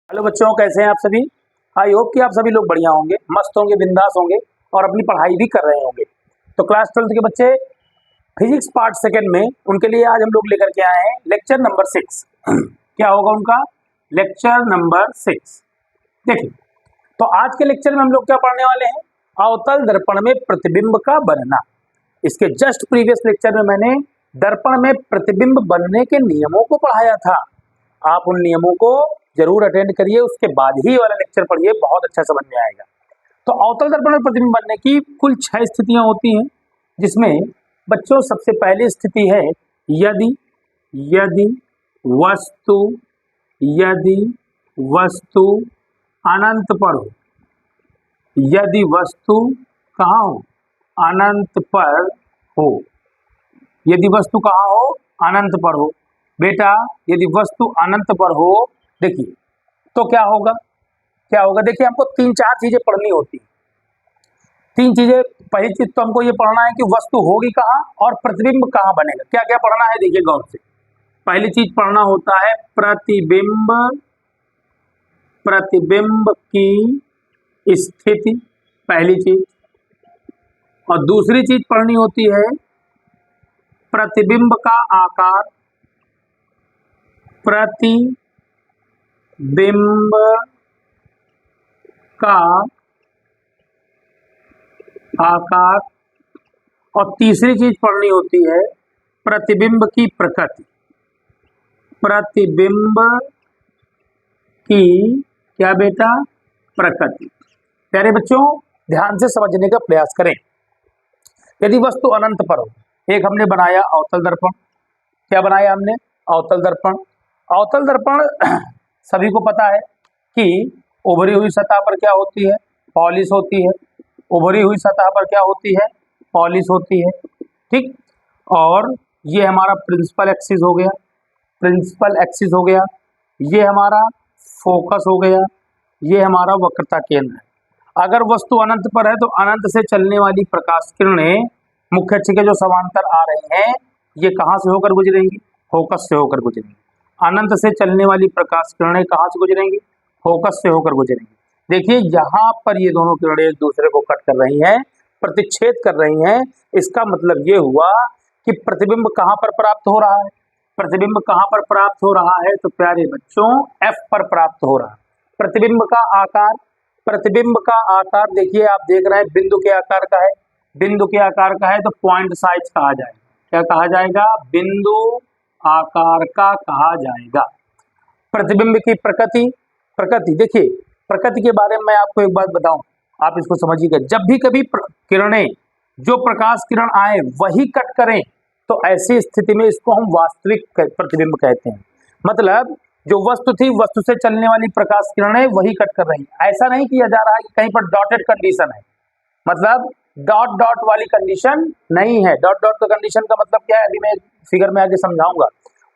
Hello बच्चों, कैसे हैं आप सभी। आई होप कि आप सभी लोग बढ़िया होंगे, मस्त होंगे, बिंदास होंगे और अपनी पढ़ाई भी कर रहे होंगे। तो क्लास 12th के बच्चे फिजिक्स पार्ट सेकंड में उनके लिए आज हम लोग लेकर के आए हैं लेक्चर नंबर 6। क्या होगा उनका लेक्चर नंबर 6। देखिए, तो आज के लेक्चर में हम लोग क्या पढ़ने वाले हैं, अवतल दर्पण में प्रतिबिंब का बनना। इसके जस्ट प्रीवियस लेक्चर में मैंने दर्पण में प्रतिबिंब बनने के नियमों को पढ़ाया था। आप उन नियमों को जरूर अटेंड करिए, उसके बाद ही वाला लेक्चर पढ़िए, बहुत अच्छा समझ में आएगा। तो अवतल दर्पण में प्रतिबिंब बनने की कुल 6 स्थितियां होती हैं, जिसमें बच्चों सबसे पहली स्थिति है यदि यदि वस्तु यदि वस्तु अनंत पर हो। यदि वस्तु कहाँ हो, अनंत पर हो। यदि वस्तु कहाँ हो, अनंत पर हो। बेटा यदि वस्तु अनंत पर हो, देखिए तो क्या होगा, देखिए हमको 3-4 चीजें पढ़नी होती है। 3 चीजें, पहली चीज तो हमको ये पढ़ना है कि वस्तु होगी कहाँ और प्रतिबिंब कहाँ बनेगा। क्या क्या पढ़ना है, देखिए गौर से। पहली चीज पढ़ना होता है प्रतिबिंब की स्थिति, पहली चीज। और दूसरी चीज पढ़नी होती है प्रतिबिंब का आकार, प्रतिबिंब का आकार। और तीसरी चीज पढ़नी होती है प्रतिबिंब की प्रकृति। प्रतिबिंब की क्या बेटा, प्रकृति। प्यारे बच्चों, ध्यान से समझने का प्रयास करें। यदि वस्तु अनंत पर हो, एक हमने बनाया अवतल दर्पण। क्या बनाया हमने, अवतल दर्पण। अवतल दर्पण सभी को पता है कि उभरी हुई सतह पर क्या होती है, पॉलिश होती है। उभरी हुई सतह पर क्या होती है, पॉलिश होती है, ठीक। और ये हमारा प्रिंसिपल एक्सिस हो गया, प्रिंसिपल एक्सिस हो गया। ये हमारा फोकस हो गया, ये हमारा वक्रता केंद्र है। अगर वस्तु अनंत पर है तो अनंत से चलने वाली प्रकाश किरणें मुख्य अक्ष के जो समांतर आ रही हैं, ये कहाँ से होकर गुजरेंगी, फोकस से होकर गुजरेंगी। अनंत से चलने वाली प्रकाश किरणें कहाँ से गुजरेंगी, फोकस से होकर गुजरेंगी। देखिए यहाँ पर ये दोनों किरणें एक दूसरे को कट कर रही हैं, प्रतिच्छेद कर रही हैं। इसका मतलब ये हुआ कि प्रतिबिंब कहाँ पर प्राप्त हो रहा है, प्रतिबिंब कहाँ पर प्राप्त हो रहा है, तो प्यारे बच्चों F पर प्राप्त हो रहा है। प्रतिबिंब का आकार, प्रतिबिंब का आकार देखिए, आप देख रहे हैं बिंदु के आकार का है। बिंदु के आकार का है तो पॉइंट साइज कहा जाएगा। क्या कहा जाएगा, बिंदु आकार का कहा जाएगा। प्रतिबिंब की प्रकृति, प्रकृति देखिए, प्रकृति के बारे में मैं आपको एक बात बताऊं, आप इसको समझिएगा। जब भी कभी किरणें, जो प्रकाश किरण आए वही कट करें, तो ऐसी स्थिति में इसको हम वास्तविक प्रतिबिंब कहते हैं। मतलब जो वस्तु थी, वस्तु से चलने वाली प्रकाश किरणें वही कट कर रही हैं। ऐसा नहीं किया जा रहा है कि कहीं पर डॉटेड कंडीशन है, मतलब डॉट डॉट वाली कंडीशन नहीं है। डॉट डॉट का कंडीशन का मतलब क्या है, अभी मैं फिगर में आगे समझाऊंगा।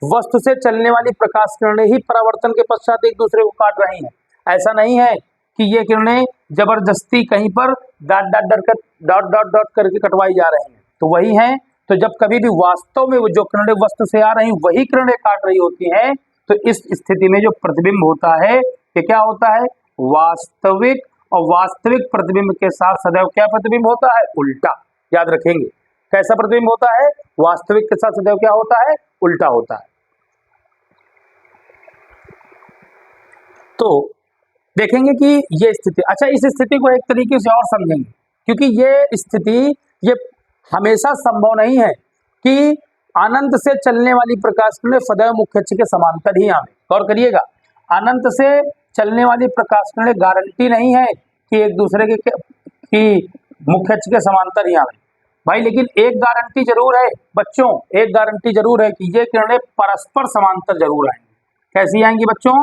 वस्तु से चलने वाली प्रकाश किरणें ही परावर्तन के पश्चात एक दूसरे को काट रही हैं। ऐसा नहीं है कि ये किरणें जबरदस्ती कहीं पर डॉट डॉट डॉट करके कटवाई जा रही हैं, तो वही है। तो जब कभी भी वास्तव में वो जो किरणें वस्तु से आ रही वही किरणें काट रही होती हैं, तो इस स्थिति में जो प्रतिबिंब होता है, ये क्या होता है, वास्तविक। और वास्तविक प्रतिबिंब के साथ सदैव क्या प्रतिबिंब होता है, उल्टा। याद रखेंगे, कैसा प्रतिबिंब होता है, वास्तविक के साथ सदैव क्या होता है, उल्टा होता है। तो देखेंगे कि ये स्थिति, अच्छा इस स्थिति को एक तरीके से और समझेंगे, क्योंकि ये स्थिति ये हमेशा संभव नहीं है कि अनंत से चलने वाली प्रकाश किरणें सदैव मुख्य अक्ष के समांतर ही आवे। गौर करिएगा, अनंत से चलने वाली प्रकाश किरणें गारंटी नहीं है कि एक दूसरे की मुख्य अक्ष के समांतर ही आवे भाई। लेकिन एक गारंटी जरूर है बच्चों, एक गारंटी जरूर है कि ये किरणें परस्पर समांतर जरूर आएंगी। कैसी आएंगी बच्चों,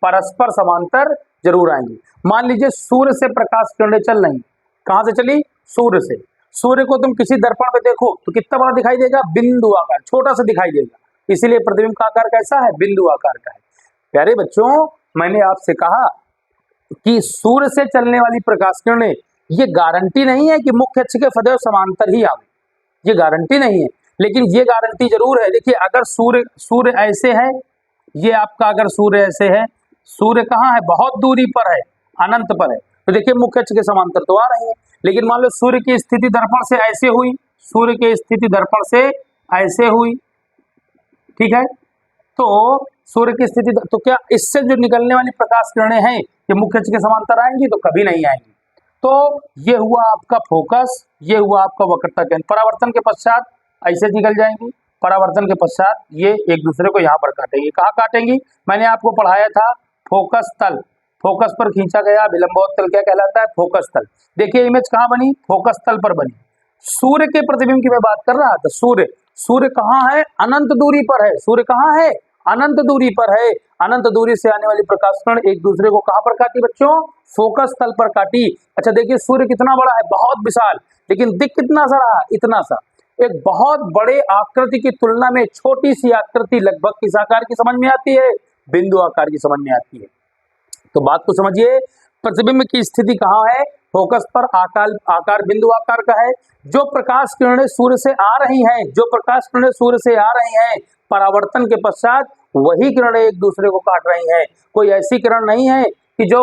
परस्पर समांतर जरूर आएंगी। मान लीजिए सूर्य से प्रकाश किरणें चल रही, कहां से चली, सूर्य से। सूर्य को तुम किसी दर्पण पे देखो तो कितना बड़ा दिखाई देगा, बिंदु आकार, छोटा सा दिखाई देगा। इसीलिए प्रतिबिंब का आकार कैसा है, बिंदु आकार का है। प्यारे बच्चों, मैंने आपसे कहा कि सूर्य से चलने वाली प्रकाश किरणें ये गारंटी नहीं है कि मुख्य अक्ष के सदैव समांतर ही आवे, ये गारंटी नहीं है। लेकिन ये गारंटी जरूर है, देखिए अगर सूर्य ऐसे है, ये आपका अगर सूर्य ऐसे है, सूर्य कहाँ है, बहुत दूरी पर है, अनंत पर है। तो देखिए मुख्य अक्ष के समांतर तो आ रही है, लेकिन मान लो सूर्य की स्थिति दर्पण से ऐसे हुई, सूर्य की स्थिति दर्पण से ऐसे हुई, ठीक है। तो सूर्य की स्थिति, तो क्या इससे जो निकलने वाली प्रकाश किरणें हैं ये मुख्य अक्ष के समांतर आएंगी? तो कभी नहीं आएंगी। तो ये हुआ आपका फोकस, ये हुआ आपका वक्रता केंद्र। परावर्तन के पश्चात ऐसे निकल जाएंगी, परावर्तन के पश्चात ये एक दूसरे को यहाँ पर काटेंगी। कहाँ काटेंगी? मैंने आपको पढ़ाया था फोकस तल, फोकस पर खींचा गया विलंबोत्तल क्या कहलाता है? फोकस तल। देखिए इमेज कहाँ बनी? फोकस तल पर बनी। सूर्य के प्रतिबिंब की मैं बात कर रहा था। सूर्य कहाँ है? अनंत दूरी पर है। सूर्य कहाँ है? अनंत दूरी पर है। अनंत दूरी से आने वाली प्रकाश किरण एक दूसरे को कहाँ पर काटी बच्चों? फोकस तल पर काटी। अच्छा देखिए सूर्य कितना बड़ा है, बहुत विशाल, लेकिन दिख कितना सा रहा? इतना सा। एक बहुत बड़े आकृति की तुलना में छोटी सी आकृति लगभग किस आकार की समझ में आती है? बिंदु आकार की समझ में आती है। तो बात को समझिए, प्रतिबिंब की स्थिति कहाँ है? फोकस पर आकार बिंदु आकार का है। जो प्रकाश किरणें सूर्य से आ रही हैं, जो प्रकाश किरणें सूर्य से आ रही हैं, परावर्तन के पश्चात वही किरणें एक दूसरे को काट रही हैं। कोई ऐसी किरण नहीं है कि जो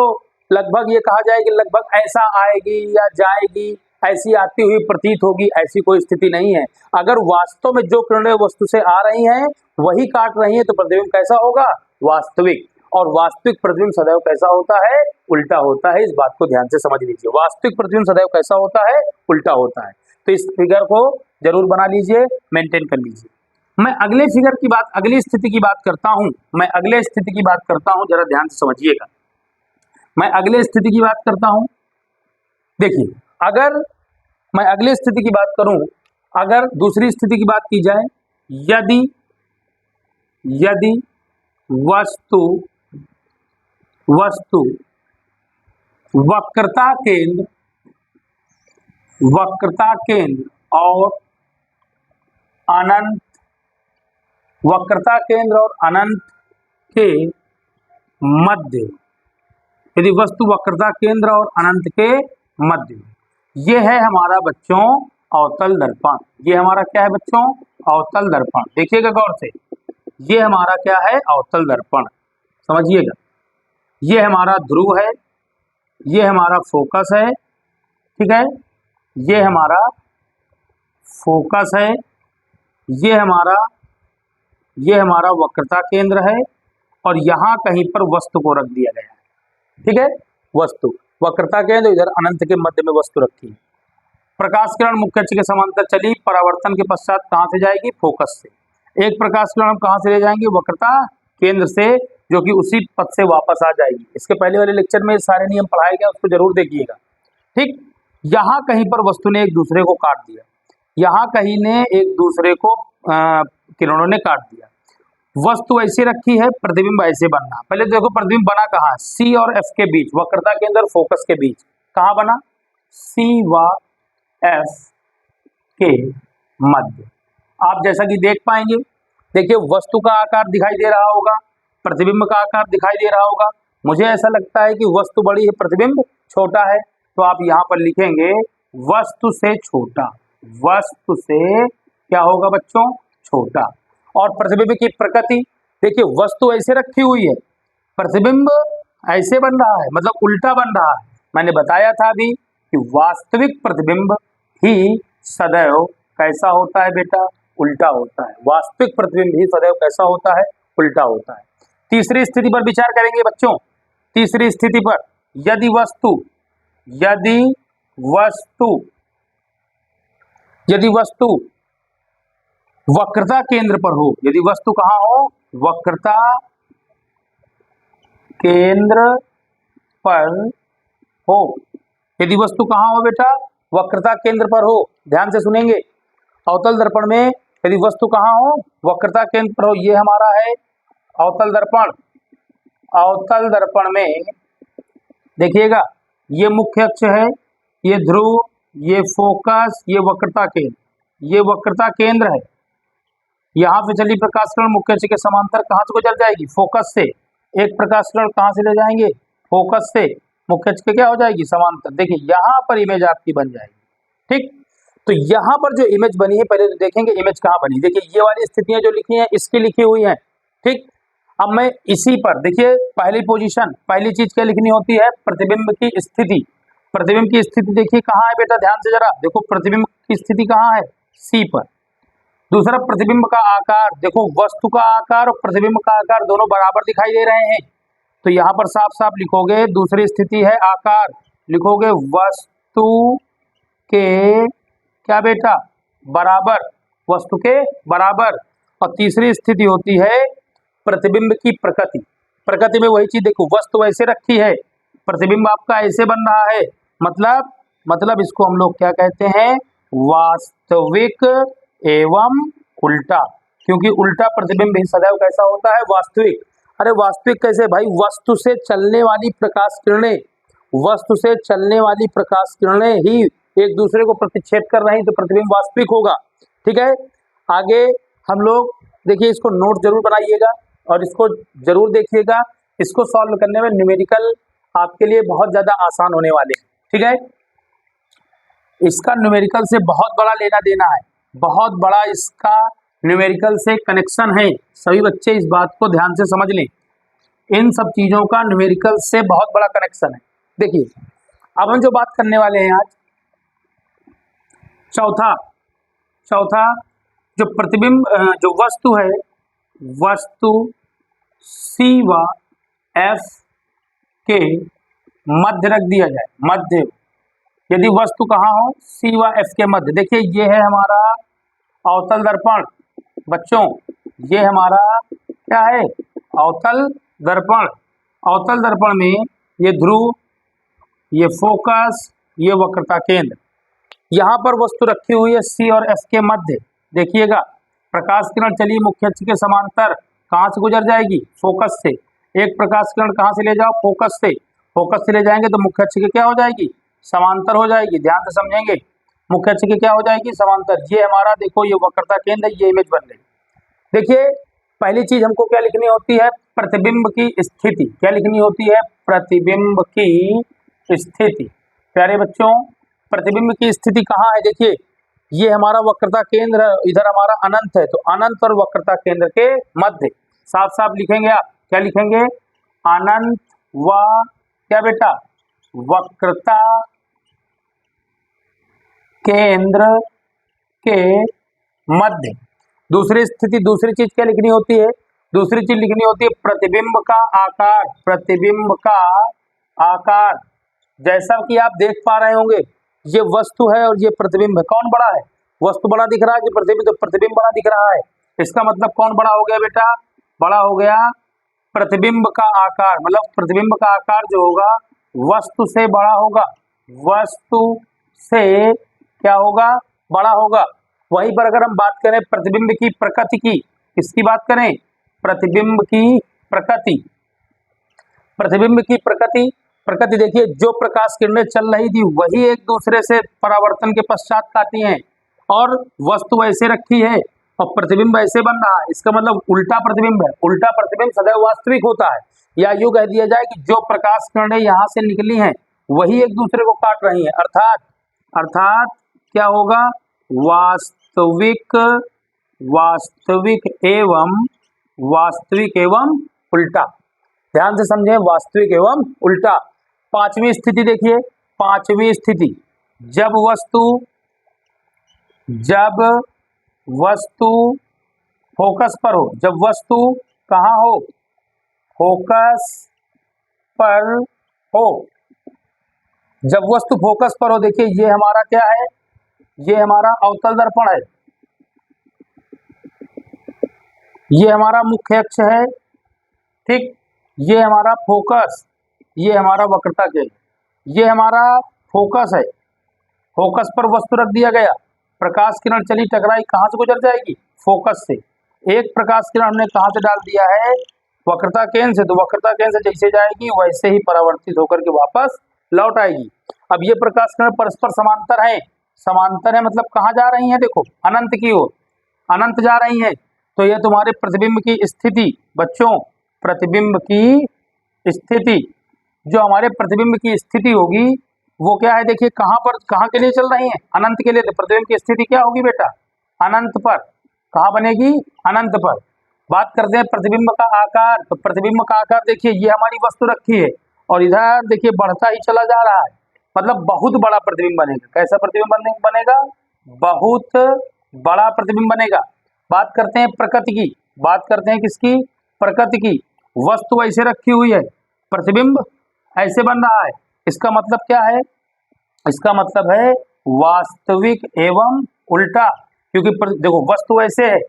लगभग ये कहा जाए कि लगभग ऐसा आएगी या जाएगी, ऐसी आती हुई प्रतीत होगी, ऐसी कोई स्थिति नहीं है। अगर वास्तव में जो किरणें वस्तु से आ रही हैं वही काट रही हैं तो प्रतिबिंब कैसा होगा? वास्तविक। और वास्तविक प्रतिबिंब सदैव कैसा होता है? उल्टा होता है। इस बात को ध्यान से समझ लीजिए, वास्तविक प्रतिबिंब सदैव कैसा होता है? उल्टा होता है। तो इस फिगर को जरूर बना लीजिए, मेंटेन कर लीजिए। मैं अगले फिगर की बात, अगली स्थिति की बात करता हूं, मैं अगले स्थिति की बात करता हूं, जरा ध्यान से समझिएगा। मैं अगले स्थिति की बात करता हूं। देखिए अगर मैं अगले स्थिति की बात करूं, अगर दूसरी स्थिति की बात की जाए, यदि वस्तु वक्रता केंद्र और अनंत, वक्रता केंद्र और अनंत के मध्य, यदि वस्तु वक्रता केंद्र और अनंत के मध्य, ये है हमारा बच्चों अवतल दर्पण। ये हमारा क्या है बच्चों? अवतल दर्पण। देखिएगा गौर से, ये हमारा क्या है? अवतल दर्पण। समझिएगा, ये हमारा ध्रुव है, ये हमारा फोकस है, ठीक है, ये हमारा फोकस है, ये हमारा वक्रता केंद्र है, और यहाँ कहीं पर वस्तु को रख दिया गया है, ठीक है। वस्तु, वक्रता केंद्र, इधर अनंत के मध्य में वस्तु रखी है। प्रकाश किरण मुख्य अक्ष के समांतर चली, परावर्तन के पश्चात कहाँ से जाएगी? फोकस से। एक प्रकाश किरण हम कहाँ से ले जाएंगे? वक्रता केंद्र से, जो कि उसी पथ से वापस आ जाएगी। इसके पहले वाले लेक्चर में सारे नियम पढ़ाए गए, उसको जरूर देखिएगा, ठीक। यहाँ कहीं पर वस्तु ने एक दूसरे को काट दिया, यहाँ कहीं ने एक दूसरे को किरणों ने काट दिया। वस्तु ऐसे रखी है, प्रतिबिंब ऐसे बनना। पहले देखो प्रतिबिंब बना कहाँ? सी और एफ के बीच, वक्रता के अंदर फोकस के बीच। कहाँ बना? सी व एफ के मध्य। आप जैसा कि देख पाएंगे, देखिए वस्तु का आकार दिखाई दे रहा होगा, प्रतिबिंब का आकार दिखाई दे रहा होगा। मुझे ऐसा लगता है कि वस्तु बड़ी है, प्रतिबिंब छोटा है, तो आप यहाँ पर लिखेंगे वस्तु से छोटा। वस्तु से क्या होगा बच्चों? छोटा। और प्रतिबिंब की प्रकृति देखिए, वस्तु ऐसे रखी हुई है, प्रतिबिंब ऐसे बन रहा है, मतलब उल्टा बन रहा है। मैंने बताया था अभी कि वास्तविक प्रतिबिंब ही सदैव कैसा होता है बेटा? उल्टा होता है। वास्तविक प्रतिबिंब ही सदैव कैसा होता है? उल्टा होता है। तीसरी स्थिति पर विचार करेंगे बच्चों। तीसरी स्थिति पर, यदि वस्तु वक्रता केंद्र पर हो, यदि वस्तु कहाँ हो? वक्रता केंद्र पर हो। यदि वस्तु कहाँ हो बेटा? वक्रता केंद्र पर हो। ध्यान से सुनेंगे, अवतल दर्पण में यदि वस्तु कहाँ हो? वक्रता केंद्र पर हो। ये हमारा है अवतल दर्पण। अवतल दर्पण में देखिएगा, ये मुख्य अक्ष है, ये ध्रुव, ये फोकस, ये वक्रता केंद्र, ये वक्रता केंद्र है। यहाँ पे चली प्रकाश किरण मुख्य अक्ष के समांतर कहाँ से गुजर जाएगी? फोकस से। एक प्रकाश किरण कहाँ से ले जाएंगे? फोकस से मुख्य अक्ष के क्या हो जाएगी? समांतर। देखिए यहाँ पर इमेज आपकी बन जाएगी, ठीक। तो यहाँ पर जो इमेज बनी है, पहले तो देखेंगे इमेज कहाँ बनी। देखिए ये वाली स्थितियां जो लिखी हैं इसकी लिखी हुई हैं, ठीक। अब मैं इसी पर देखिए, पहली पोजीशन, पहली चीज क्या लिखनी होती है, प्रतिबिंब की स्थिति। प्रतिबिंब की स्थिति देखिए कहाँ है बेटा, ध्यान से जरा देखो, प्रतिबिंब की स्थिति कहाँ है, सी पर। दूसरा प्रतिबिंब का आकार, देखो वस्तु का आकार और प्रतिबिंब का आकार दोनों बराबर दिखाई दे रहे हैं, तो यहाँ पर साफ साफ लिखोगे, दूसरी स्थिति है आकार, लिखोगे वस्तु के क्या बेटा, बराबर, वस्तु के बराबर। और तीसरी स्थिति होती है प्रतिबिंब की प्रकृति। प्रकृति में वही चीज देखो, वस्तु ऐसे रखी है, प्रतिबिंब आपका ऐसे बन रहा है, मतलब इसको हम लोग क्या कहते हैं, वास्तविक एवं उल्टा, क्योंकि उल्टा प्रतिबिंब ही सदैव कैसा होता है, वास्तविक। अरे वास्तविक कैसे भाई, वस्तु से चलने वाली प्रकाश किरणें, वस्तु से चलने वाली प्रकाश किरणें ही एक दूसरे को प्रतिच्छेद कर रही, तो प्रतिबिंब वास्तविक होगा। ठीक है, आगे हम लोग देखिए, इसको नोट जरूर बनाइएगा और इसको जरूर देखिएगा, इसको सॉल्व करने में न्यूमेरिकल आपके लिए बहुत ज्यादा आसान होने वाले हैं। ठीक है, इसका न्यूमेरिकल से बहुत बड़ा लेना देना है, बहुत बड़ा इसका न्यूमेरिकल से कनेक्शन है। सभी बच्चे इस बात को ध्यान से समझ लें, इन सब चीजों का न्यूमेरिकल से बहुत बड़ा कनेक्शन है। देखिए, अब हम जो बात करने वाले हैं आज, चौथा जो प्रतिबिंब, जो वस्तु है, वस्तु सी व एफ के मध्य रख दिया जाए, मध्य, यदि वस्तु कहाँ हो, सी व एफ के मध्य। देखिए ये है हमारा अवतल दर्पण, बच्चों ये हमारा क्या है, अवतल दर्पण। अवतल दर्पण में ये ध्रुव, ये फोकस, ये वक्रता केंद्र, यहाँ पर वस्तु रखी हुई है सी और एफ के मध्य। देखिएगा, प्रकाश किरण चलिए मुख्य अक्ष के समांतर कहाँ से गुजर जाएगी, फोकस से। एक प्रकाश किरण कहाँ से ले जाओ, फोकस से। फोकस से ले जाएंगे तो मुख्य अक्ष के क्या हो जाएगी, समांतर हो जाएगी। ध्यान से समझेंगे, मुख्य अक्ष के क्या हो जाएगी, समांतर। ये हमारा देखो, ये वक्रता केंद्र, ये इमेज बन रही। देखिए पहली चीज हमको क्या लिखनी होती है, प्रतिबिंब की स्थिति। क्या लिखनी होती है, प्रतिबिंब की स्थिति। प्यारे बच्चों, प्रतिबिंब की स्थिति कहाँ है, देखिए ये हमारा वक्रता केंद्र, इधर हमारा अनंत है, तो अनंत और वक्रता केंद्र के मध्य। साफ साफ लिखेंगे आप, क्या लिखेंगे, अनंत व क्या बेटा, वक्रता केंद्र के मध्य। दूसरी स्थिति, दूसरी चीज क्या लिखनी होती है, दूसरी चीज लिखनी होती है प्रतिबिंब का आकार। प्रतिबिंब का आकार, जैसा कि आप देख पा रहे होंगे, ये वस्तु है और ये प्रतिबिंब है, कौन बड़ा है, वस्तु बड़ा दिख रहा है कि प्रतिबिंब, तो प्रतिबिंब बड़ा दिख रहा है। इसका मतलब कौन बड़ा हो गया बेटा, बड़ा हो गया प्रतिबिंब का आकार। मतलब प्रतिबिंब का आकार जो होगा वस्तु से बड़ा होगा, वस्तु से क्या होगा, बड़ा होगा। वहीं पर अगर हम बात करें प्रतिबिंब की प्रकृति की, किसकी बात करें, प्रतिबिंब की प्रकृति। प्रतिबिंब की प्रकृति, प्रकृति देखिए, जो प्रकाश किरणें चल रही थी वही एक दूसरे से परावर्तन के पश्चात आती हैं, और वस्तु ऐसे रखी है और प्रतिबिंब ऐसे बन रहा है। इसका मतलब उल्टा प्रतिबिंब है। उल्टा प्रतिबिंब सदैव वास्तविक होता है, या यूं कह दिया जाए कि जो प्रकाश किरणें यहाँ से निकली हैं वही एक दूसरे को काट रही हैं, अर्थात क्या होगा, वास्तविक एवं उल्टा। ध्यान से समझें, वास्तविक एवं उल्टा। पांचवी स्थिति देखिए, पांचवी स्थिति, जब वस्तु फोकस पर हो, जब वस्तु कहाँ हो, फोकस पर हो, जब वस्तु फोकस पर हो। देखिए ये हमारा क्या है, ये हमारा अवतल दर्पण है, ये हमारा मुख्य अक्ष है, ठीक, ये हमारा फोकस, ये हमारा वक्रता केंद्र, ये हमारा फोकस है। फोकस पर वस्तु रख दिया गया, प्रकाश किरण चली टकराई, कहाँ से गुजर जाएगी, फोकस से। एक प्रकाश किरण हमने कहाँ से डाल दिया है, वक्रता केंद्र से, तो वक्रता केंद्र से जैसे जाएगी वैसे ही परावर्तित होकर के वापस लौट आएगी। अब ये प्रकाश किरण परस्पर समांतर है, समांतर है मतलब कहाँ जा रही है, देखो अनंत की ओर, अनंत जा रही है। तो ये तुम्हारे प्रतिबिंब की स्थिति, बच्चों प्रतिबिंब की स्थिति, जो हमारे प्रतिबिंब की स्थिति होगी वो क्या है, देखिए कहाँ पर, कहाँ के लिए चल रही है, अनंत के लिए। तो प्रतिबिंब की स्थिति क्या होगी बेटा, अनंत पर। कहाँ बनेगी, अनंत पर। बात करते हैं प्रतिबिंब का आकार। तो प्रतिबिंब का आकार देखिए, ये हमारी वस्तु रखी है और इधर देखिए बढ़ता ही चला जा रहा है, मतलब बहुत बड़ा प्रतिबिंब बनेगा। कैसा प्रतिबिंब बनेगा? बहुत बड़ा प्रतिबिंब बनेगा। बात करते हैं प्रकृति की, बात करते हैं किसकी? प्रकृति की। वस्तु ऐसे रखी हुई है, प्रतिबिंब ऐसे बन रहा है, इसका मतलब क्या है? इसका मतलब है वास्तविक एवं उल्टा। क्योंकि देखो वस्तु ऐसे है,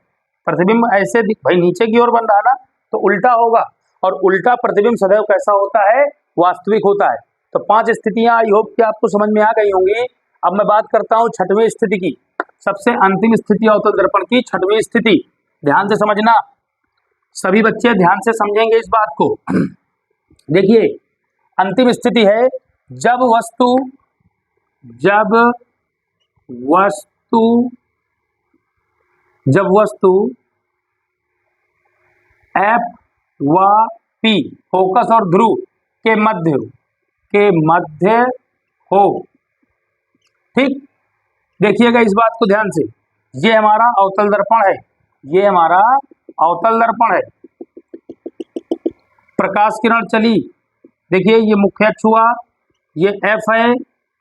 प्रतिबिंब ऐसे भाई नीचे की ओर बन रहा ना, तो उल्टा होगा, और उल्टा प्रतिबिंब सदैव कैसा होता है? वास्तविक होता है। तो 5 स्थितियां आई होप कि आपको समझ में आ गई होंगी। अब मैं बात करता हूं छठवीं स्थिति की, सबसे अंतिम स्थिति अवतल दर्पण की छठवीं स्थिति। ध्यान से समझना, सभी बच्चे ध्यान से समझेंगे इस बात को। देखिए अंतिम स्थिति है जब वस्तु F व P फोकस और ध्रुव के मध्य हो। ठीक, देखिएगा इस बात को ध्यान से, ये हमारा अवतल दर्पण है, ये हमारा अवतल दर्पण है। प्रकाश किरण चली, देखिए ये मुख्य अक्ष हुआ, ये F है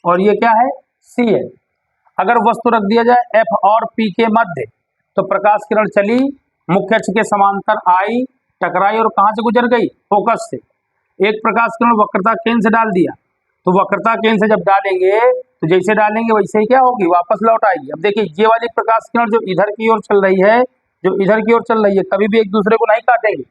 और ये क्या है? C है। अगर वस्तु रख दिया जाए F और P के मध्य, तो प्रकाश किरण चली, मुख्य अक्ष के समांतर आई, टकराई और कहां से गुजर गई? फोकस से। एक प्रकाश किरण वक्रता केंद्र से डाल दिया, तो वक्रता केंद्र से जब डालेंगे तो जैसे डालेंगे वैसे ही क्या होगी? वापस लौट आएगी। अब देखिए ये वाली प्रकाश किरण जो इधर की ओर चल रही है, कभी भी एक दूसरे को नहीं काटेंगे।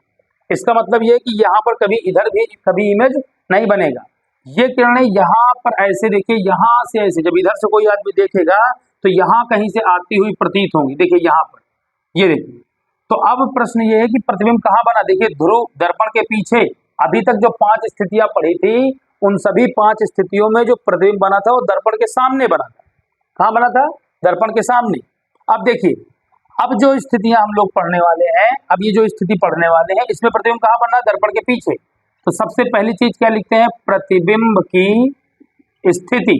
इसका मतलब ये है कि यहाँ पर कभी इधर भी कभी इमेज नहीं बनेगा। ये किरणें यहाँ पर ऐसे देखिए, यहाँ से ऐसे, जब इधर से कोई आदमी देखेगा तो यहाँ कहीं से आती हुई प्रतीत होंगी। देखिए यहाँ पर, ये देखिए। तो अब प्रश्न ये है कि प्रतिबिंब कहाँ बना? देखिए ध्रुव दर्पण के पीछे। अभी तक जो 5 स्थितियां पढ़ी थी, उन सभी 5 स्थितियों में जो प्रतिबिंब बना था वो दर्पण के सामने बना था। कहाँ बना था? दर्पण के सामने। अब देखिए, अब जो स्थितियां हम लोग पढ़ने वाले हैं, अब ये जो स्थिति पढ़ने वाले हैं, इसमें प्रतिबिंब कहाँ बना? दर्पण के पीछे। तो सबसे पहली चीज क्या लिखते हैं? प्रतिबिंब की स्थिति।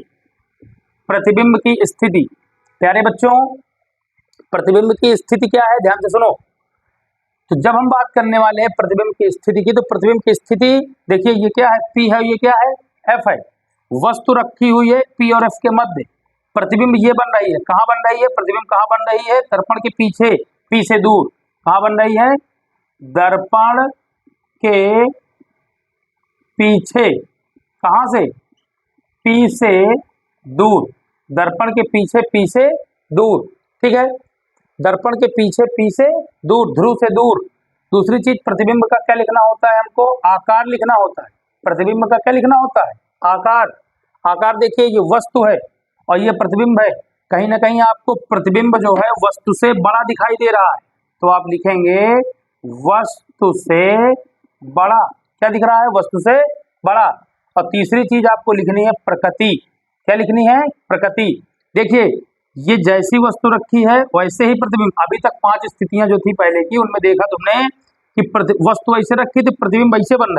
प्रतिबिंब की स्थिति, प्यारे बच्चों प्रतिबिंब की स्थिति क्या है? ध्यान से सुनो। तो जब हम बात करने वाले हैं प्रतिबिंब की स्थिति की, तो प्रतिबिंब की स्थिति देखिए, ये क्या है? P है, ये क्या है? F है। वस्तु रखी हुई है P और F के मध्य, प्रतिबिंब ये बन रही है। कहाँ बन रही है? प्रतिबिंब कहाँ बन रही है? दर्पण के पीछे, P से दूर। कहाँ बन रही है? दर्पण के पीछे। कहाँ से? P से दूर। दर्पण के पीछे P से दूर, ठीक है। दर्पण के पीछे P से दूर, ध्रुव से दूर। दूसरी चीज, प्रतिबिंब का क्या लिखना होता है? हमको आकार लिखना होता है। प्रतिबिंब का क्या लिखना होता है? आकार। आकार देखिए, ये वस्तु है और ये प्रतिबिंब है। कहीं ना कहीं आपको प्रतिबिंब जो है वस्तु से बड़ा दिखाई दे रहा है, तो आप लिखेंगे वस्तु से बड़ा। क्या दिख रहा है? वस्तु से बड़ा। और तीसरी चीज आपको लिखनी है प्रकृति। क्या लिखनी है? प्रकृति। देखिए ये जैसी वस्तु रखी है वैसे ही प्रतिबिंब। अभी तक 5 स्थितियां जो थी पहले की, उनमें देखा तुमने कि वस्तु ऐसे रखी थी, प्रतिबिंब ऐसे बन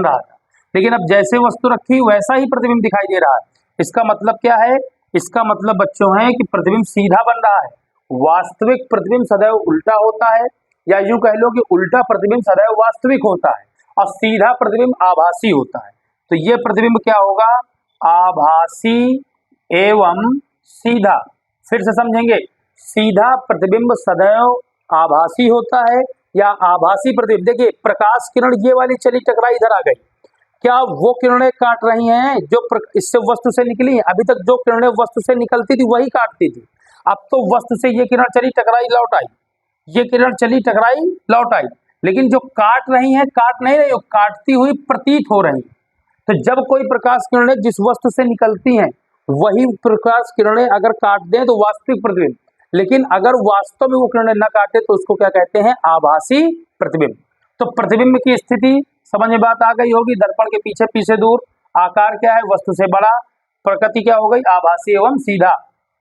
रहा था। लेकिन अब जैसे वस्तु रखी वैसा ही प्रतिबिंब दिखाई दे रहा है। इसका मतलब क्या है? इसका मतलब बच्चों है कि प्रतिबिंब सीधा बन रहा है। वास्तविक प्रतिबिंब सदैव उल्टा होता है, या यूं कह लो कि उल्टा प्रतिबिंब सदैव वास्तविक होता है और सीधा प्रतिबिंब आभासी होता है। तो ये प्रतिबिंब क्या होगा? आभासी एवं सीधा। फिर से समझेंगे, सीधा प्रतिबिंब सदैव आभासी होता है या आभासी प्रतिबिंब। देखिए प्रकाश किरण ये वाली चली टकराई इधर आ गई, क्या वो किरणें काट रही हैं जो इससे वस्तु से निकली हैं? अभी तक जो किरणें वस्तु से निकलती थी वही काटती थी। अब तो वस्तु से ये किरण चली टकराई लौट आई, ये किरण चली टकराई लौट आई, लेकिन जो काट रही हैं काट नहीं रही, काटती हुई प्रतीत हो रही। तो जब कोई प्रकाश किरणें जिस वस्तु से निकलती हैं वही प्रकाश किरणें अगर काट दें तो वास्तविक प्रतिबिंब, लेकिन अगर वास्तव में वो किरणें न काटे तो उसको क्या कहते हैं? आभासी प्रतिबिंब। तो प्रतिबिंब की स्थिति समझ में बात आ गई होगी। दर्पण के पीछे P से दूर, आकार क्या है? वस्तु से बड़ा, प्रकृति क्या हो गई? आभासी एवं सीधा।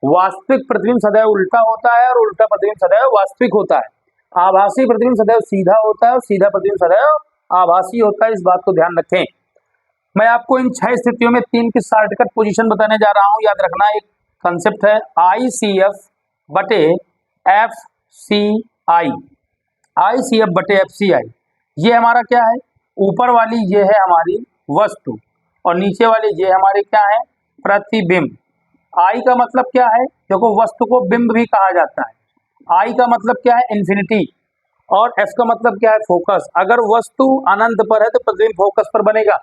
वास्तविक प्रतिबिंब सदैव उल्टा होता है और उल्टा प्रतिबिंब सदैव वास्तविक होता है। आभासी प्रतिबिंब सदैव सीधा होता है और सीधा प्रतिबिंब सदैव आभासी होता है। इस बात को ध्यान रखें। मैं आपको इन 6 स्थितियों में 3 की शॉर्टकट पोजीशन बताने जा रहा हूं। याद रखना, एक कंसेप्ट है ICF बटे FCI। ICF बटे FCI। ये हमारा क्या है, ऊपर वाली ये है हमारी वस्तु और नीचे वाली ये हमारे क्या है, प्रतिबिंब। I का मतलब क्या है, देखो वस्तु को बिंब भी कहा जाता है। I का मतलब क्या है, इन्फिनिटी, और F का मतलब क्या है, फोकस। अगर वस्तु अनंत पर है तो प्रतिबिंब फोकस पर बनेगा।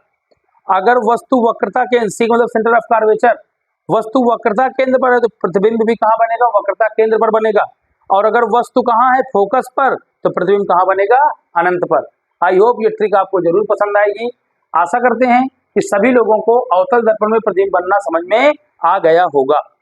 अगर वस्तु वक्रता के मतलब सेंटर ऑफ कर्वेचर, वस्तु वक्रता केंद्र पर है तो प्रतिबिंब भी कहाँ बनेगा, वक्रता केंद्र पर बनेगा। और अगर वस्तु कहाँ है, फोकस पर, तो प्रतिबिंब कहाँ बनेगा, अनंत पर। आई होप ये ट्रिक आपको जरूर पसंद आएगी। आशा करते हैं कि सभी लोगों को अवतल दर्पण में प्रतिबिंब बनना समझ में आ गया होगा।